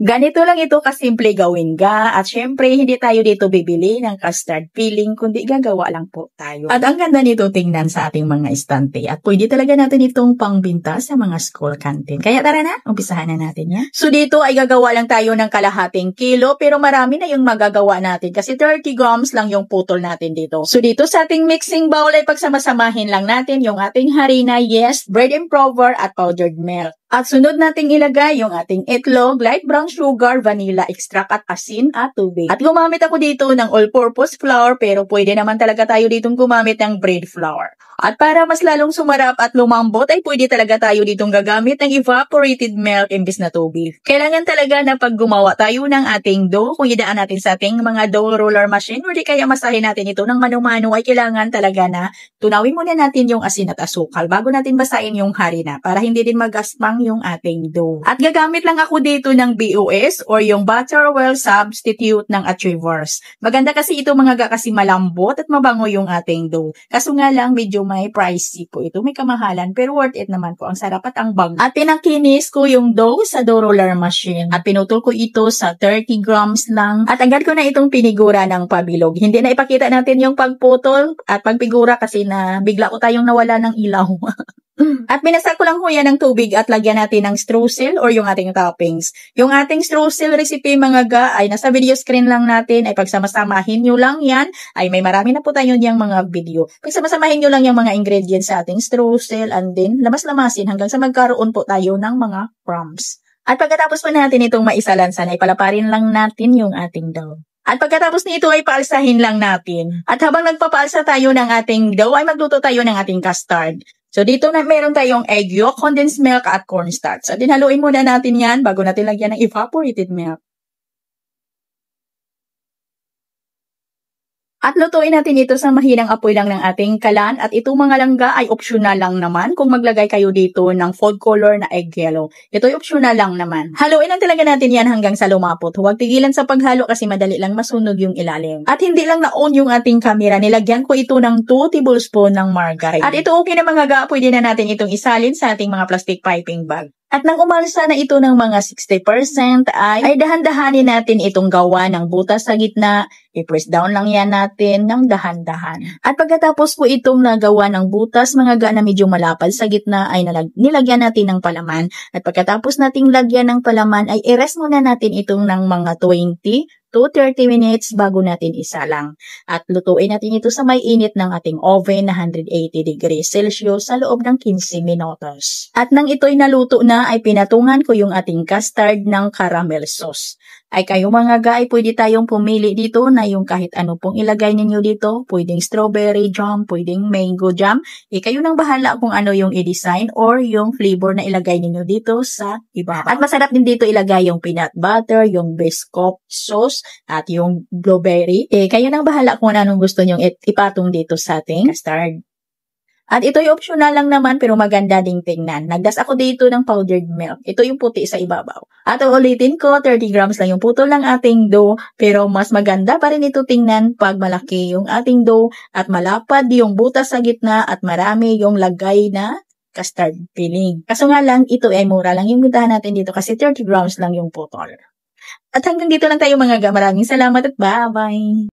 Ganito lang ito kasimple gawin ga at syempre hindi tayo dito bibili ng custard filling kundi gagawa lang po tayo. At ang ganda nito tingnan sa ating mga estante at pwede talaga natin itong pangbinta sa mga school canteen. Kaya tara na, umpisahan na natin yan. So dito ay gagawa lang tayo ng kalahating kilo pero marami na yung magagawa natin kasi 30 grams lang yung putol natin dito. So dito sa ating mixing bowl ay pagsamasamahin lang natin yung ating harina, yes, bread improver at powdered milk. At sunod nating ilagay yung ating itlog, light brown sugar, vanilla extract at asin at tubig. At gumamit ako dito ng all-purpose flour pero pwede naman talaga tayo ditong gumamit ng bread flour. At para mas lalong sumarap at lumambot ay pwede talaga tayo ditong gagamit ng evaporated milk imbis na tubig. Kailangan talaga na pag gumawa tayo ng ating dough, kung idaan natin sa ating mga dough roller machine o di kaya masahin natin ito ng mano-mano ay kailangan talaga na tunawin muna natin yung asin at asukal bago natin basahin yung harina para hindi din magaspang yung ating dough. At gagamit lang ako dito ng BOS or yung butter oil substitute ng Achievers. Maganda kasi ito mga kasi malambot at mabango yung ating dough. Kaso nga lang medyo may pricey po ito. May kamahalan pero worth it naman po. Ang sarap at ang bango. At pinangkinis ko yung dough sa dough roller machine. At pinutol ko ito sa 30 grams lang. At agad ko na itong pinigura ng pabilog. Hindi na ipakita natin yung pagputol at pagpigura kasi na bigla ko tayong nawala ng ilaw. At binasak ko lang ho yan ng tubig at lagyan natin ng streusel or yung ating toppings. Yung ating streusel recipe mga ga ay nasa video screen lang natin ay pagsamasamahin nyo lang yan ay may marami na po tayo niyang mga video. Pagsamasamahin nyo lang yung mga ingredients sa ating streusel and then lamas-lamasin hanggang sa magkaroon po tayo ng mga crumbs. At pagkatapos po natin itong maisalansan ay palaparin lang natin yung ating dough. At pagkatapos nito ay paalsahin lang natin. At habang nagpapaalsa tayo ng ating dough ay magluto tayo ng ating custard. So dito na meron tayong egg yolk, condensed milk at cornstarch. So dinhaluin muna natin yan bago natin lagyan ng evaporated milk. At lutuin natin ito sa mahinang apoy lang ng ating kalan at itong mga langga ay optional lang naman kung maglagay kayo dito ng food color na egg yellow. Ito ay optional lang naman. Haluin lang talaga natin yan hanggang sa lumapot. Huwag tigilan sa paghalo kasi madali lang masunog yung ilalim. At hindi lang na-on yung ating camera, nilagyan ko ito ng 2 tablespoon ng margarine. At ito okay na mga ga, pwede na natin itong isalin sa ating mga plastic piping bag. At nang umalsa na ito ng mga 60% ay dahan-dahanin natin itong gawa ng butas sa gitna. I-press down lang yan natin ng dahan-dahan. At pagkatapos po itong nagawa ng butas, mga ga na medyo malapad sa gitna ay nilagyan natin ng palaman. At pagkatapos nating lagyan ng palaman ay i-rest muna natin itong ng mga 20 to 30 minutes bago natin isalang. At lutuin natin ito sa may init ng ating oven na 180 degrees Celsius sa loob ng 15 minutos. At nang ito'y naluto na ay pinatungan ko yung ating custard ng caramel sauce. Ay kayo mga ga ay pwede tayong pumili dito na yung kahit ano pong ilagay ninyo dito. Pwedeng strawberry jam, pwedeng mango jam. Kayo nang bahala kung ano yung i-design or yung flavor na ilagay ninyo dito sa ibabaw. At masarap din dito ilagay yung peanut butter, yung biscuit sauce, at yung blueberry. Kayo nang bahala kung anong gusto nyong ipatong dito sa ating custard. At ito'y optional lang naman pero maganda ding tingnan. Nagdas ako dito ng powdered milk. Ito yung puti sa ibabaw. At ulitin ko, 30 grams lang yung putol ng ating dough. Pero mas maganda pa rin ito tingnan pag malaki yung ating dough at malapad yung butas sa gitna at marami yung lagay na custard filling. Kaso nga lang, ito ay mura lang yung bintahan natin dito kasi 30 grams lang yung putol. At hanggang dito lang tayo mga ga. Maraming salamat at bye-bye!